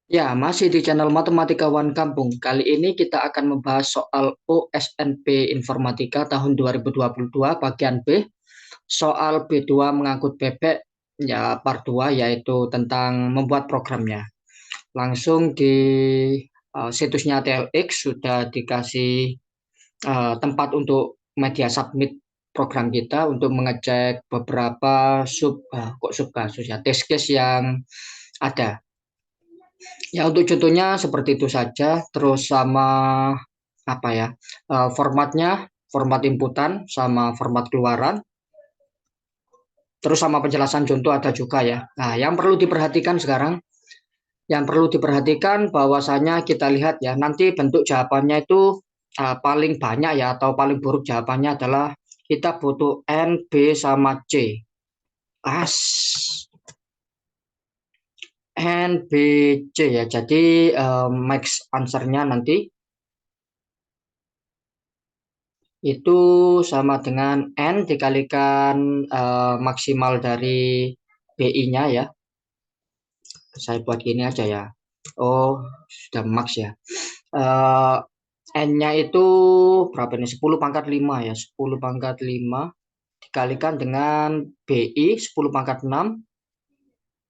Ya, masih di channel Matematika One Kampung. Kali ini kita akan membahas soal OSNP Informatika tahun 2022 bagian B. Soal B2 mengangkut bebek, ya part 2 yaitu tentang membuat programnya. Langsung di situsnya TLX sudah dikasih tempat untuk media submit program kita untuk mengecek beberapa sub kasus ya, test case yang ada. Ya, untuk contohnya seperti itu saja, terus sama apa ya, formatnya, format inputan sama format keluaran, terus sama penjelasan contoh ada juga ya. Nah, yang perlu diperhatikan sekarang, yang perlu diperhatikan bahwasanya kita lihat ya, nanti bentuk jawabannya itu paling banyak ya atau paling buruk jawabannya adalah kita butuh N, B sama C. As N, B, C ya. Jadi max answer-nya nanti itu sama dengan N dikalikan maksimal dari BI-nya ya. Saya buat gini aja ya. Oh, sudah max ya. Eh, N-nya itu berapa nih? 10 pangkat 5 ya. 10 pangkat 5 dikalikan dengan BI 10 pangkat 6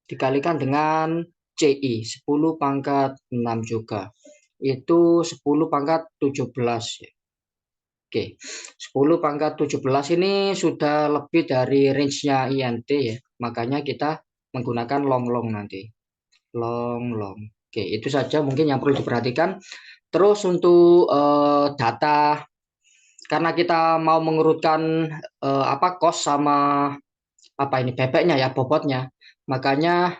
dikalikan dengan CI 10 pangkat 6 juga. Itu 10 pangkat 17 ya. Oke, 10 pangkat 17 ini sudah lebih dari range-nya INT ya. Makanya kita menggunakan long-long nanti. Long-long. Oke, itu saja mungkin yang perlu diperhatikan. Terus untuk data, karena kita mau mengurutkan cost sama apa ini bebeknya ya, bobotnya. Makanya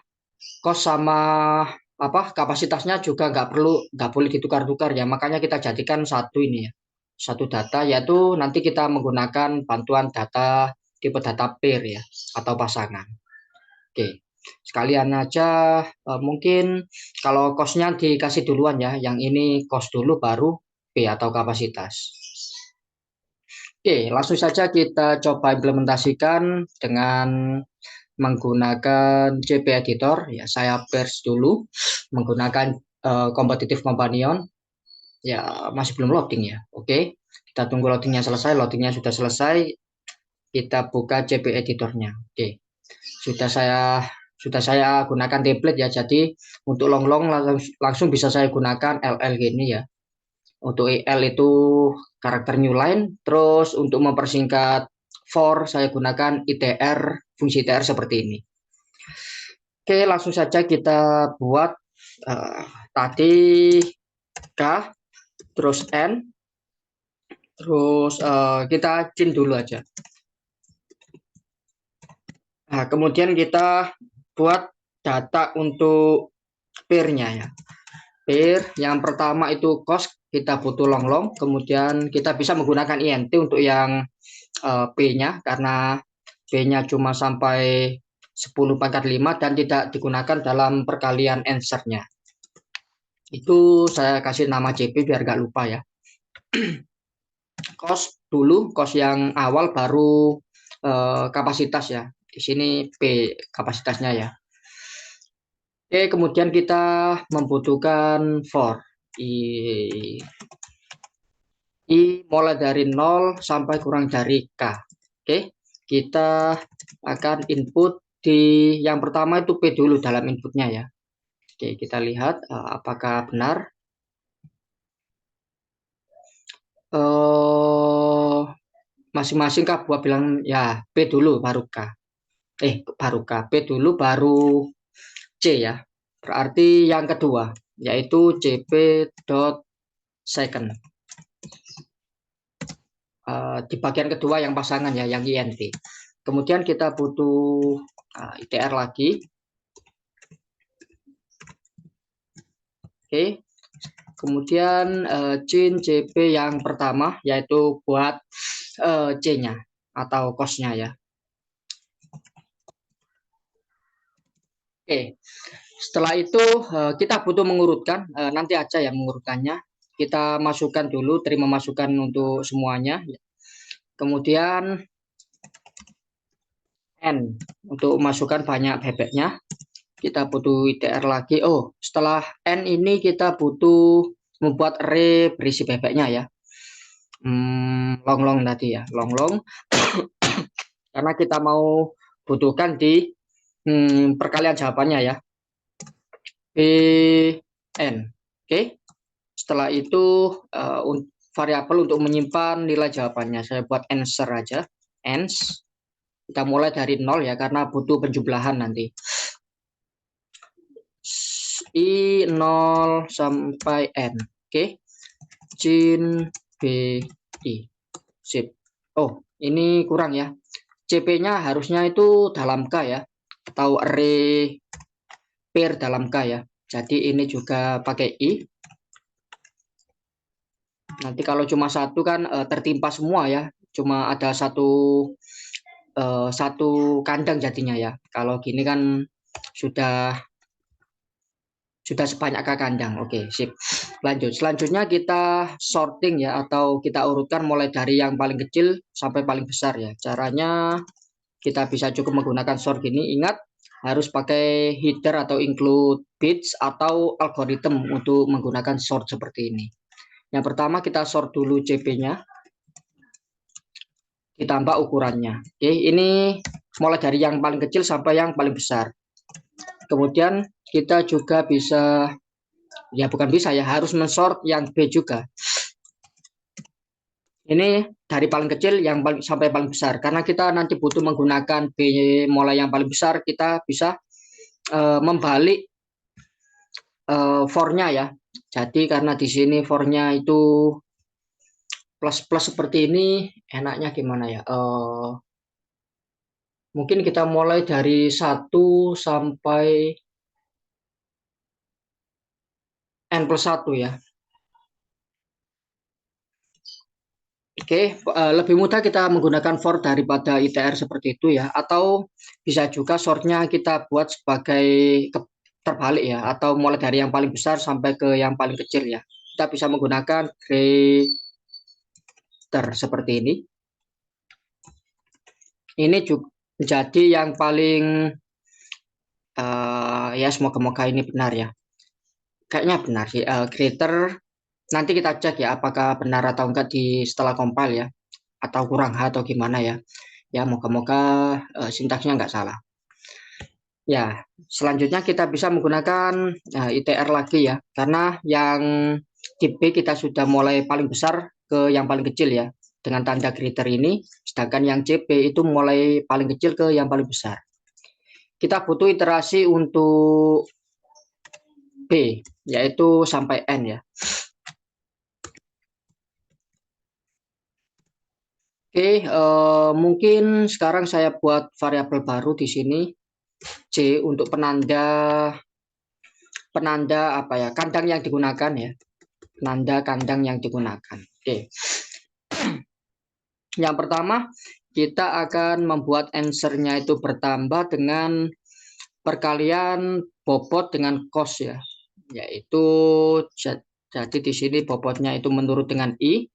cost sama kapasitasnya juga nggak boleh ditukar-tukar ya. Makanya kita jadikan satu ini ya, satu data, yaitu nanti kita menggunakan bantuan data tipe data pair ya atau pasangan. Oke, sekalian aja mungkin kalau costnya dikasih duluan ya, yang ini cost dulu baru P atau kapasitas. Oke, langsung saja kita coba implementasikan dengan menggunakan CP Editor. Ya, saya pers dulu menggunakan Competitive Companion. Ya, masih belum loading ya. Oke, kita tunggu loadingnya selesai. Loadingnya sudah selesai. Kita buka CP Editornya. Oke, sudah saya gunakan template ya. Jadi untuk long-long langsung bisa saya gunakan LL gini ya. Untuk EL itu karakter new line. Terus untuk mempersingkat for saya gunakan ITR, fungsi ITR seperti ini. Oke, langsung saja kita buat eh, tadi K, terus N, terus kita cin dulu aja. Nah, kemudian kita buat data untuk pair-nya ya. Pair yang pertama itu cost, kita butuh long-long, kemudian kita bisa menggunakan INT untuk yang P-nya karena P-nya cuma sampai 10 pangkat 5 dan tidak digunakan dalam perkalian answer-nya. Itu saya kasih nama CP biar nggak lupa ya. Cost dulu, cost yang awal baru kapasitas ya. Di sini P kapasitasnya ya. Oke, kemudian kita membutuhkan for. I, I mulai dari 0 sampai kurang dari K. Oke, kita akan input di yang pertama itu P dulu dalam inputnya ya. Oke, kita lihat apakah benar. Eh Masing-masing Kak buat bilang ya P dulu baru K. Baru K. P dulu baru C ya. Berarti yang kedua yaitu CP dot second. Di bagian kedua yang pasangan ya, yang INT. Kemudian kita butuh ITR lagi. Oke. Kemudian cin CP yang pertama yaitu buat C-nya atau cost-nya ya. Oke. Setelah itu kita butuh mengurutkan, nanti aja ya mengurutkannya. Kita masukkan dulu, terima masukan untuk semuanya. Kemudian N untuk masukkan banyak bebeknya. Kita butuh ITR lagi. Oh, setelah N ini kita butuh membuat array berisi bebeknya ya. Long tadi ya, long. Karena kita mau butuhkan di perkalian jawabannya ya. Bn. Oke. Setelah itu variabel untuk menyimpan nilai jawabannya. Saya buat answer aja. Ans. Kita mulai dari 0 ya, karena butuh penjumlahan nanti. I 0 sampai N. Oke. Cin B I. Sip. Oh, ini kurang ya. CP-nya harusnya itu dalam K ya. Atau array pair dalam K ya. Jadi ini juga pakai I. Nanti kalau cuma satu kan tertimpa semua ya. Cuma ada satu kandang jadinya ya. Kalau gini kan sudah sebanyak kandang. Oke, sip. Lanjut. Selanjutnya kita sorting ya, atau kita urutkan mulai dari yang paling kecil sampai paling besar ya. Caranya kita bisa cukup menggunakan sort gini. Ingat, harus pakai header atau include bits atau algoritma untuk menggunakan sort seperti ini. Yang pertama kita sort dulu CP-nya, ditambah ukurannya. Oke, ini mulai dari yang paling kecil sampai yang paling besar. Kemudian kita juga bisa, ya bukan bisa ya, harus mensort yang B juga. Ini dari paling kecil sampai paling besar. Karena kita nanti butuh menggunakan B mulai yang paling besar, kita bisa membalik for-nya ya. Jadi karena di sini for-nya itu plus seperti ini, enaknya gimana ya? Mungkin kita mulai dari 1 sampai N plus 1 ya. Oke, lebih mudah kita menggunakan for daripada ITR seperti itu ya. Atau bisa juga sortnya kita buat sebagai terbalik ya. Atau mulai dari yang paling besar sampai ke yang paling kecil ya. Kita bisa menggunakan greater seperti ini. Ini juga menjadi yang paling ya, semoga ini benar ya. Kayaknya benar sih. Greater, nanti kita cek ya apakah benar atau enggak di setelah compile ya, atau kurang atau gimana ya. Ya, moga-moga sintaksnya enggak salah. Ya, selanjutnya kita bisa menggunakan ITR lagi ya, karena yang di B kita sudah mulai paling besar ke yang paling kecil ya, dengan tanda greater ini, sedangkan yang CP itu mulai paling kecil ke yang paling besar. Kita butuh iterasi untuk B, yaitu sampai N ya. Oke, mungkin sekarang saya buat variabel baru di sini, C, untuk penanda apa ya, kandang yang digunakan ya, penanda kandang yang digunakan. Oke. Yang pertama, kita akan membuat answer-nya itu bertambah dengan perkalian bobot dengan cost ya, yaitu jadi di sini bobotnya itu menurut dengan I,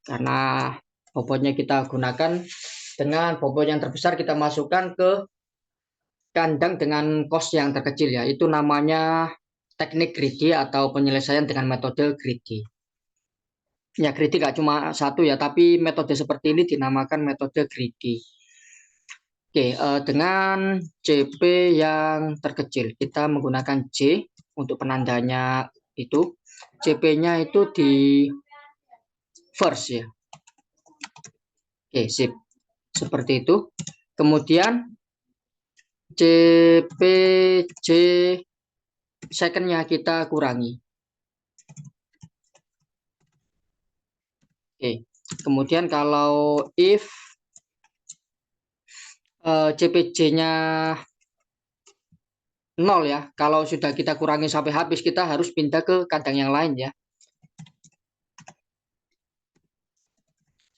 karena bobotnya kita gunakan dengan bobot yang terbesar kita masukkan ke kandang dengan cost yang terkecil ya. Itu namanya teknik greedy atau penyelesaian dengan metode greedy. Ya, greedy nggak cuma satu ya, tapi metode seperti ini dinamakan metode greedy. Oke, dengan CP yang terkecil, kita menggunakan C untuk penandanya itu. CP-nya itu di first ya. Oke, sip. Seperti itu. Kemudian CPC second-nya kita kurangi. Oke. Kemudian kalau if CPC-nya 0 ya, kalau sudah kita kurangi sampai habis, kita harus pindah ke kandang yang lain ya.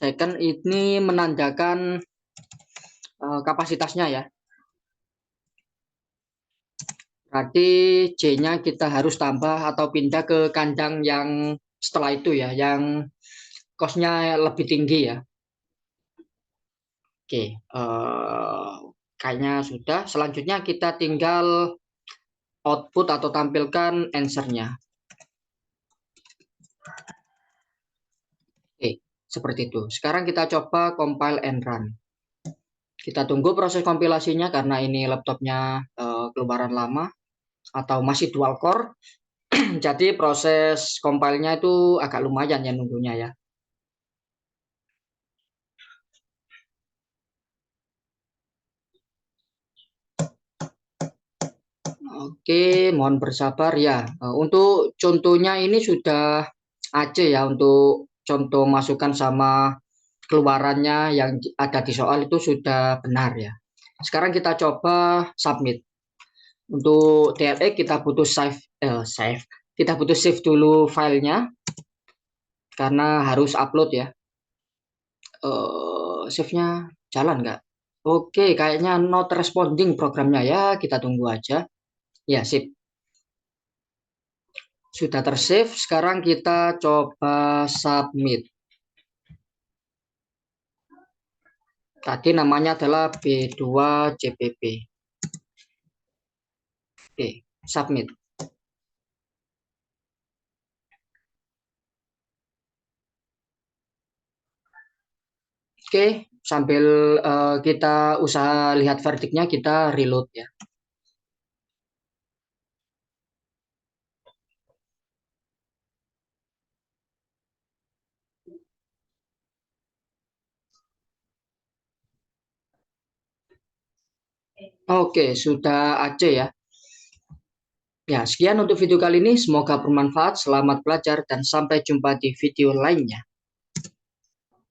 Second ini menandakan kapasitasnya ya. Berarti C-nya kita harus tambah atau pindah ke kandang yang setelah itu ya, yang cost-nya lebih tinggi ya. Oke, kayaknya sudah. Selanjutnya kita tinggal output atau tampilkan answer-nya. Oke, seperti itu. Sekarang kita coba compile and run. Kita tunggu proses kompilasinya karena ini laptopnya keluaran lama atau masih dual core. Jadi proses compile-nya itu agak lumayan ya nunggunya ya. Oke, mohon bersabar ya. Untuk contohnya ini sudah aja ya untuk contoh masukan sama keluarannya yang ada di soal itu sudah benar ya. Sekarang kita coba submit. Untuk TLE kita butuh save. Kita butuh save dulu filenya karena harus upload ya. Save-nya jalan nggak? Oke, kayaknya not responding programnya ya. Kita tunggu aja. Ya, sip. Sudah tersave. Sekarang kita coba submit. Tadi namanya adalah B2CPP. Oke, submit. Oke, sambil kita usaha lihat verdiknya, kita reload ya. Oke, sudah aja ya. Ya, sekian untuk video kali ini. Semoga bermanfaat. Selamat belajar dan sampai jumpa di video lainnya.